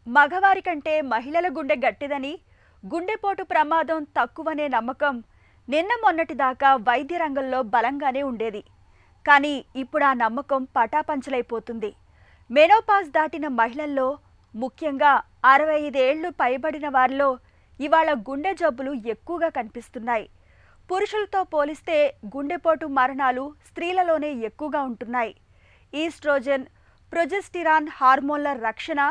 మగవారి కంటే మహిళల గుండె గట్టిదని, గుండెపోటు ప్రమాదం తక్కువనే నమ్మకం నిన్న మొన్నటిదాకా వైద్య రంగంలో బలంగానే ఉండేది. కానీ ఇప్పుడు ఆ నమ్మకం పటాపంచలైపోతుంది. మెనోపాజ్ దాటిన మహిళల్లో, ముఖ్యంగా 65 ఏళ్లు పైబడిన వారిలో ఇవాళ గుండె జబ్బులు ఎక్కువగా కనిపిస్తున్నాయి. పురుషులతో పోలిస్తే గుండెపోటు మరణాలు స్త్రీలలోనే ఎక్కువగా ఉంటున్నాయి. ఈస్ట్రోజెన్, ప్రొజెస్టిరాన్ హార్మోన్ల రక్షణ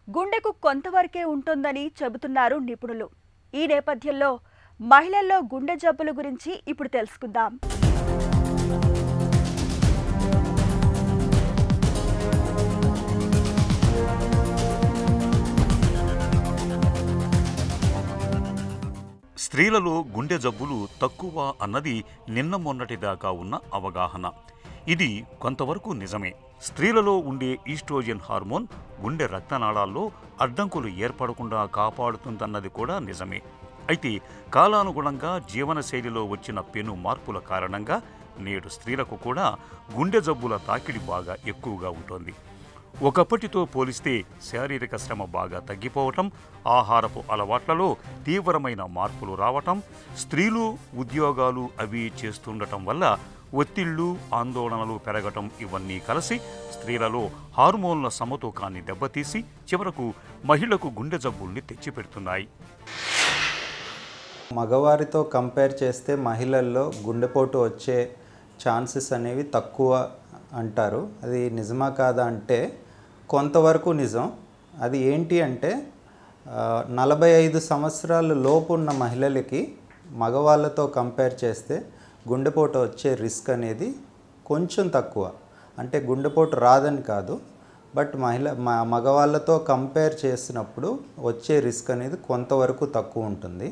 గుండెకు కొంతవరకే ఉంటుందని చెబుతున్నారు నిపుణులు. ఈ నేపథ్యంలో మహిళల్లో గుండె జబ్బుల గురించి ఇప్పుడు తెలుసుకుందాం. స్త్రీలలో గుండె జబ్బులు తక్కువ అన్నది నిన్న మొన్నటిదాకా ఉన్న అవగాహన. ఇది కొంతవరకు నిజమే. స్త్రీలలో ఉండే ఈస్ట్రోజెన్ హార్మోన్ గుండె రక్తనాళాల్లో అడ్డంకులు ఏర్పడకుండా కాపాడుతుందన్నది కూడా నిజమే. అయితే కాలానుగుణంగా జీవనశైలిలో వచ్చిన పెను మార్పుల కారణంగా నేడు స్త్రీలకు కూడా గుండె జబ్బుల తాకిడి బాగా ఎక్కువగా ఉంటుంది. ఒకప్పటితో పోలిస్తే శారీరక శ్రమ బాగా తగ్గిపోవటం, ఆహారపు అలవాట్లలో తీవ్రమైన మార్పులు రావటం, స్త్రీలు ఉద్యోగాలు అవి చేస్తుండటం వల్ల ఒత్తిళ్లు, ఆందోళనలు పెరగటం ఇవన్నీ కలిసి స్త్రీలలో హార్మోన్ల సమతూకాన్ని దెబ్బతీసి చివరకు మహిళకు గుండె జబ్బుల్ని తెచ్చిపెడుతున్నాయి. మగవారితో కంపేర్ చేస్తే మహిళల్లో గుండెపోటు వచ్చే ఛాన్సెస్ అనేవి తక్కువ అంటారు. అది నిజమా కాదా అంటే కొంతవరకు నిజం. అది ఏంటి అంటే 45 సంవత్సరాల లోపు ఉన్న మహిళలకి మగవాళ్ళతో కంపేర్ చేస్తే గుండెపోటు వచ్చే రిస్క్ అనేది కొంచెం తక్కువ. అంటే గుండెపోటు రాదని కాదు, బట్ మగవాళ్ళతో కంపేర్ చేసినప్పుడు వచ్చే రిస్క్ అనేది కొంతవరకు తక్కువ ఉంటుంది.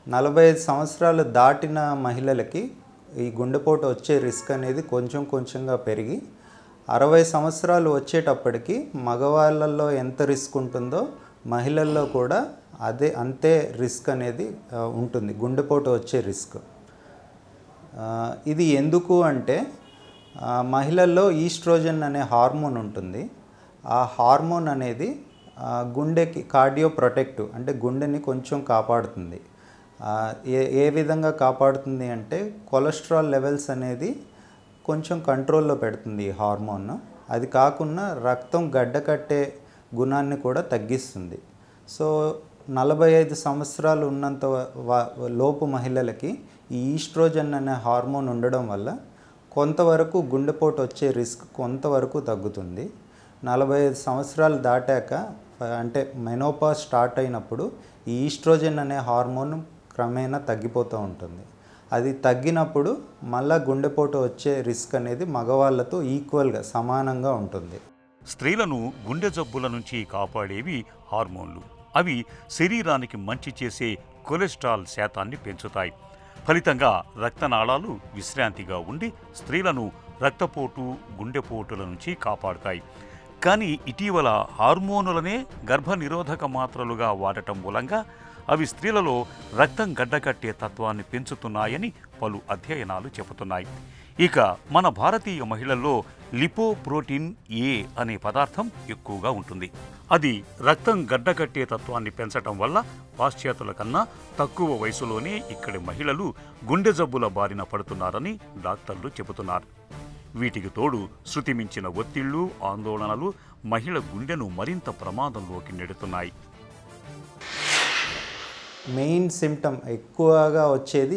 45 సంవత్సరాలు దాటిన మహిళలకి ఈ గుండెపోటు వచ్చే రిస్క్ అనేది కొంచెంగా పెరిగి 60 సంవత్సరాలు వచ్చేటప్పటికి మగవాళ్ళల్లో ఎంత రిస్క్ ఉంటుందో మహిళల్లో కూడా అంతే రిస్క్ అనేది ఉంటుంది, గుండెపోటు వచ్చే రిస్క్. ఇది ఎందుకు అంటే మహిళల్లో ఈస్ట్రోజన్ అనే హార్మోన్ ఉంటుంది. ఆ హార్మోన్ అనేది గుండెకి కార్డియో ప్రొటెక్టివ్, అంటే గుండెని కొంచెం కాపాడుతుంది. ఏ విధంగా కాపాడుతుంది అంటే కొలెస్ట్రాల్ లెవెల్స్ అనేది కొంచెం కంట్రోల్లో పెడుతుంది ఈ హార్మోన్. అది కాకుండా రక్తం గడ్డకట్టే గుణాన్ని కూడా తగ్గిస్తుంది. సో 45 సంవత్సరాలు ఉన్నంత లోపు మహిళలకి ఈ ఈస్ట్రోజన్ అనే హార్మోన్ ఉండడం వల్ల కొంతవరకు గుండెపోటు వచ్చే రిస్క్ కొంతవరకు తగ్గుతుంది. 45 సంవత్సరాలు దాటాక అంటే మెనోపాజ్ స్టార్ట్ అయినప్పుడు ఈ ఈస్ట్రోజన్ అనే హార్మోన్ క్రమేణా తగ్గిపోతూ ఉంటుంది. అది తగ్గినప్పుడు మళ్ళా గుండెపోటు వచ్చే రిస్క్ అనేది మగవాళ్ళతో ఈక్వల్గా సమానంగా ఉంటుంది. స్త్రీలను గుండె జబ్బుల నుంచి కాపాడేవి హార్మోన్లు. అవి శరీరానికి మంచి చేసే కొలెస్ట్రాల్ శాతాన్ని పెంచుతాయి. ఫలితంగా రక్తనాళాలు విశ్రాంతిగా ఉండి స్త్రీలను రక్తపోటు, గుండెపోటుల నుంచి కాపాడుతాయి. కానీ ఇటీవల హార్మోనులనే గర్భనిరోధక మాత్రలుగా వాడటం మూలంగా అవి స్త్రీలలో రక్తం గడ్డకట్టే తత్వాన్ని పెంచుతున్నాయని పలు అధ్యయనాలు చెబుతున్నాయి. ఇక మన భారతీయ మహిళల్లో లిపోప్రోటీన్ ఏ అనే పదార్థం ఎక్కువగా ఉంటుంది. అది రక్తం గడ్డకట్టే తత్వాన్ని పెంచటం వల్ల పాశ్చాత్యుల కన్నా తక్కువ వయసులోనే ఇక్కడి మహిళలు గుండె జబ్బుల బారిన పడుతున్నారని డాక్టర్లు చెబుతున్నారు. వీటికి తోడు శృతిమించిన ఒత్తిళ్లు, ఆందోళనలు మహిళ గుండెను మరింత ప్రమాదంలోకి నెడుతున్నాయి. మెయిన్ సిమ్టమ్ ఎక్కువగా వచ్చేది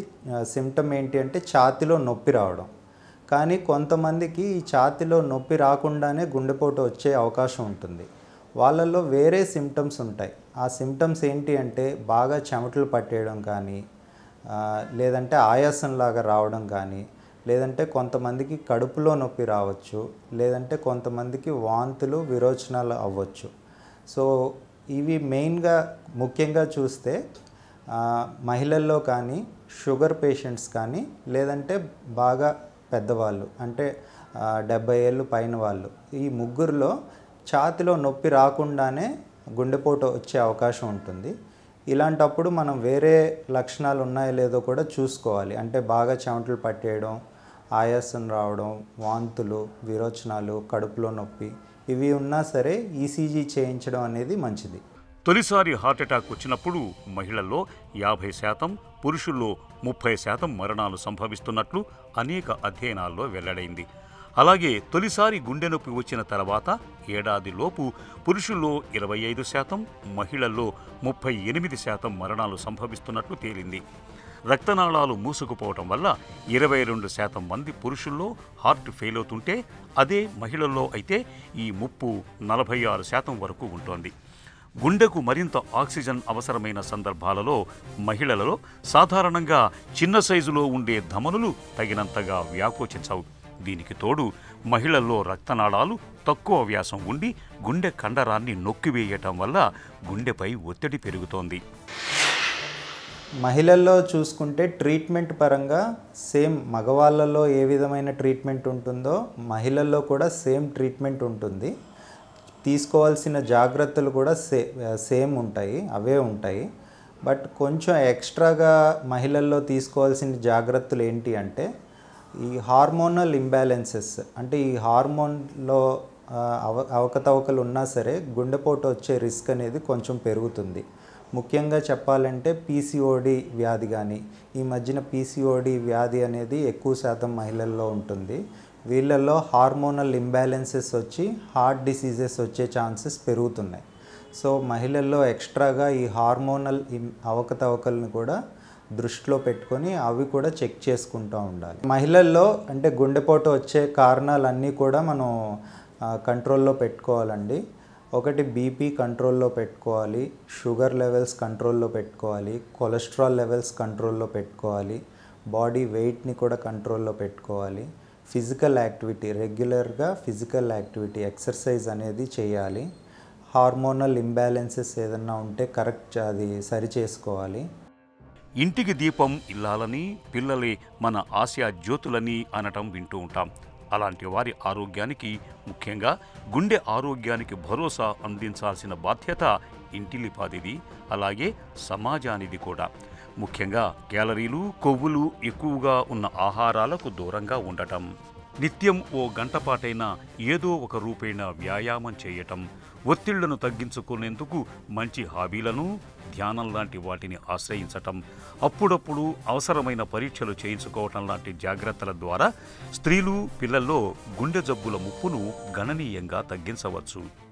సిమ్టమ్ ఏంటి అంటే ఛాతీలో నొప్పి రావడం. కానీ కొంతమందికి ఈ ఛాతీలో నొప్పి రాకుండానే గుండెపోటు వచ్చే అవకాశం ఉంటుంది. వాళ్ళల్లో వేరే సిమ్టమ్స్ ఉంటాయి. ఆ సిమ్టమ్స్ ఏంటి అంటే బాగా చెమటలు పట్టేయడం కానీ, లేదంటే ఆయాసంలాగా రావడం కానీ, లేదంటే కొంతమందికి కడుపులో నొప్పి రావచ్చు, లేదంటే కొంతమందికి వాంతులు, విరోచనాలు అవ్వచ్చు. సో ఇవి ముఖ్యంగా చూస్తే మహిళల్లో కానీ, షుగర్ పేషెంట్స్ కానీ, లేదంటే బాగా పెద్దవాళ్ళు అంటే 70 ఏళ్ళు పైన వాళ్ళు, ఈ ముగ్గురులో ఛాతీలో నొప్పి రాకుండానే గుండెపోటు వచ్చే అవకాశం ఉంటుంది. ఇలాంటప్పుడు మనం వేరే లక్షణాలు ఉన్నాయో లేదో కూడా చూసుకోవాలి. అంటే బాగా చెమటలు పట్టేయడం, ఆయాసం రావడం, వాంతులు, విరోచనాలు, కడుపులో నొప్పి, ఇవి ఉన్నా సరే ఈసీజీ చేయించడం అనేది మంచిది. తొలిసారి హార్ట్అటాక్ వచ్చినప్పుడు మహిళల్లో 50%, పురుషుల్లో 30% మరణాలు సంభవిస్తున్నట్లు అనేక అధ్యయనాల్లో వెల్లడైంది. అలాగే తొలిసారి గుండె నొప్పి వచ్చిన తర్వాత ఏడాదిలోపు పురుషుల్లో 25%, మహిళల్లో 38% మరణాలు సంభవిస్తున్నట్లు తేలింది. రక్తనాళాలు మూసుకుపోవటం వల్ల 22% మంది పురుషుల్లో హార్ట్ ఫెయిల్ అవుతుంటే, అదే మహిళల్లో అయితే ఈ ముప్పు 46% వరకు ఉంటుంది. గుండెకు మరింత ఆక్సిజన్ అవసరమైన సందర్భాలలో మహిళలలో సాధారణంగా చిన్న సైజులో ఉండే ధమనులు తగినంతగా వ్యాకోచించవు. దీనికి తోడు మహిళల్లో రక్తనాళాలు తక్కువ వ్యాసం ఉండి గుండె కండరాన్ని నొక్కివేయటం వల్ల గుండెపై ఒత్తిడి పెరుగుతోంది. మహిళల్లో చూసుకుంటే ట్రీట్మెంట్ పరంగా సేమ్ మగవాళ్ళలో ఏ విధమైన ట్రీట్మెంట్ ఉంటుందో మహిళల్లో కూడా సేమ్ ట్రీట్మెంట్ ఉంటుంది. తీసుకోవాల్సిన జాగ్రత్తలు కూడా సేమ్ ఉంటాయి, అవే ఉంటాయి. బట్ కొంచెం ఎక్స్ట్రాగా మహిళల్లో తీసుకోవాల్సిన జాగ్రత్తలు ఏంటి అంటే ఈ హార్మోనల్ ఇంబ్యాలెన్సెస్, అంటే ఈ హార్మోన్లో అవకతవకలు ఉన్నా సరే గుండెపోటు వచ్చే రిస్క్ అనేది కొంచెం పెరుగుతుంది. ముఖ్యంగా చెప్పాలంటే పీసీఓడి వ్యాధి కానీ, ఈ మధ్యన పీసీఓడి వ్యాధి అనేది ఎక్కువ శాతం మహిళల్లో ఉంటుంది. వీళ్ళల్లో హార్మోనల్ ఇంబ్యాలెన్సెస్ వచ్చి హార్ట్ డిసీజెస్ వచ్చే ఛాన్సెస్ పెరుగుతున్నాయి. సో మహిళల్లో ఎక్స్ట్రాగా ఈ హార్మోనల్ అవకతవకలను కూడా దృష్టిలో పెట్టుకొని అవి కూడా చెక్ చేసుకుంటూ ఉండాలి. మహిళల్లో అంటే గుండెపోటు వచ్చే కారణాలన్నీ కూడా మనం కంట్రోల్లో పెట్టుకోవాలండి. ఒకటి బీపీ కంట్రోల్లో పెట్టుకోవాలి, షుగర్ లెవెల్స్ కంట్రోల్లో పెట్టుకోవాలి, కొలెస్ట్రాల్ లెవెల్స్ కంట్రోల్లో పెట్టుకోవాలి, బాడీ వెయిట్ని కూడా కంట్రోల్లో పెట్టుకోవాలి. ఫిజికల్ యాక్టివిటీ, రెగ్యులర్గా ఫిజికల్ యాక్టివిటీ ఎక్సర్సైజ్ అనేది చేయాలి. హార్మోనల్ ఇంబ్యాలెన్సెస్ ఏదన్నా ఉంటే కరెక్ట్ అది సరి చేసుకోవాలి. ఇంటికి దీపం ఇల్లాలని, పిల్లలే మన ఆశయ జ్యోతులని అనటం వింటూ ఉంటాం. అలాంటి వారి ఆరోగ్యానికి, ముఖ్యంగా గుండె ఆరోగ్యానికి భరోసా అందించాల్సిన బాధ్యత ఇంటిలిపాదిది, అలాగే సమాజానిది కూడా. ముఖ్యంగా క్యాలరీలు, కొవ్వులు ఎక్కువగా ఉన్న ఆహారాలకు దూరంగా ఉండటం, నిత్యం ఓ గంటపాటైనా ఏదో ఒక రూపేణ వ్యాయామం చేయటం, ఒత్తిళ్లను తగ్గించుకునేందుకు మంచి హాబీలను, ధ్యానం లాంటి వాటిని ఆశ్రయించటం, అప్పుడప్పుడు అవసరమైన పరీక్షలు చేయించుకోవటం లాంటి జాగ్రత్తల ద్వారా స్త్రీలు, పిల్లల్లో గుండె జబ్బుల ముప్పును గణనీయంగా తగ్గించవచ్చు.